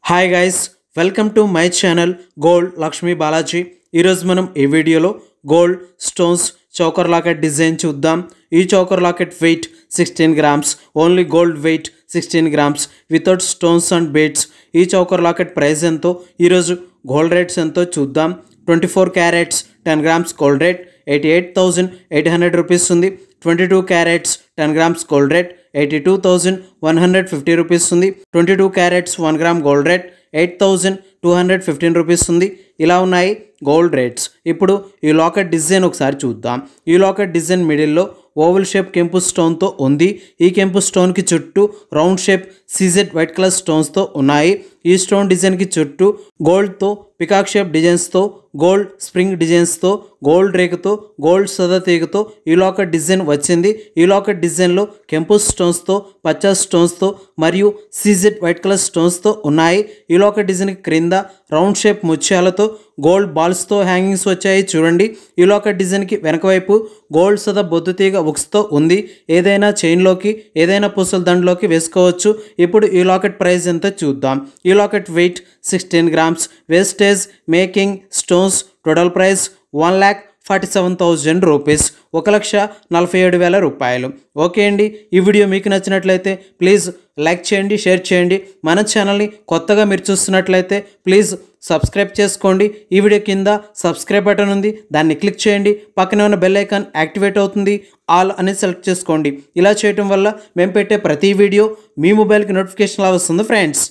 Hi guys, welcome to my channel gold Lakshmi Balaji. ఈరోజు మనం ఈ వీడియోలో gold stones choker locket design చూద్దాం. ఈ choker locket weight 16 grams, only gold weight 16 grams without stones and beads. ఈ choker locket price ఎంతో, ఈరోజు గోల్డ్ రేట్స్ ఎంతో చూద్దాం. 24 carats 10 grams gold rate 88,800 rupees ఉంది. 22 carats 10 grams gold rate 82,150 rupees ఉంది. 22 carats 1 gram gold rate 8,215 rupees ఉంది. ఇలా ఉన్నాయి గోల్డ్ రేట్స్. ఇప్పుడు ఈ లాకెట్ డిజైన్ ఒకసారి చూద్దాం. ఈ లాకెట్ డిజైన్ మిడిల్లో ఓవల్ షేప్ కెంపు స్టోన్తో ఉంది. ఈ కెంపు స్టోన్కి చుట్టూ round shape CZ white colour స్టోన్స్తో ఉన్నాయి. ఈ స్టోన్ డిజైన్కి చుట్టూ గోల్డ్తో పికాక్ షేప్ డిజైన్స్తో, గోల్డ్ స్ప్రింగ్ డిజైన్స్తో, గోల్డ్ రేకుతో, గోల్డ్ సదా తీగతో ఈ లాకెట్ డిజైన్ వచ్చింది. ఈ లాకెట్ డిజైన్లో కెంపు స్టోన్స్తో, పచ్చ స్టోన్స్తో మరియు సీజెడ్ వైట్ కలర్ స్టోన్స్తో ఉన్నాయి. ఈ లాకెట్ డిజైన్కి క్రింద రౌండ్ షేప్ ముత్యాలతో గోల్డ్ బాల్స్తో హ్యాంగింగ్స్ వచ్చాయి చూడండి. ఈ లాకెట్ డిజైన్కి వెనక వైపు గోల్డ్ సదా బొద్దు తీగ ఉక్స్తో ఉంది. ఏదైనా చైన్లోకి, ఏదైనా పూసల దండలోకి వేసుకోవచ్చు. ఇప్పుడు ఈ లాకెట్ ప్రైస్ ఎంత చూద్దాం. ఈ locket weight 16 grams, wastage making stones total price 1,47,000 rupees, 1,47,000 రూపాయలు. ఓకే అండి, ఈ వీడియో మీకు నచ్చినట్లయితే ప్లీజ్ లైక్ చేయండి, షేర్ చేయండి. మన ఛానల్ని కొత్తగా మీరు చూస్తున్నట్లయితే ప్లీజ్ సబ్స్క్రైబ్ చేసుకోండి. ఈ వీడియో కింద సబ్స్క్రైబ్ బటన్ ఉంది, దాన్ని క్లిక్ చేయండి. పక్కనే ఉన్న బెల్ ఐకాన్ యాక్టివేట్ అవుతుంది, ఆల్ అనేది సెలెక్ట్ చేసుకోండి. ఇలా చేయటం వల్ల మేము పెట్టే ప్రతి వీడియో మీ మొబైల్కి నోటిఫికేషన్ వస్తుంది ఫ్రెండ్స్.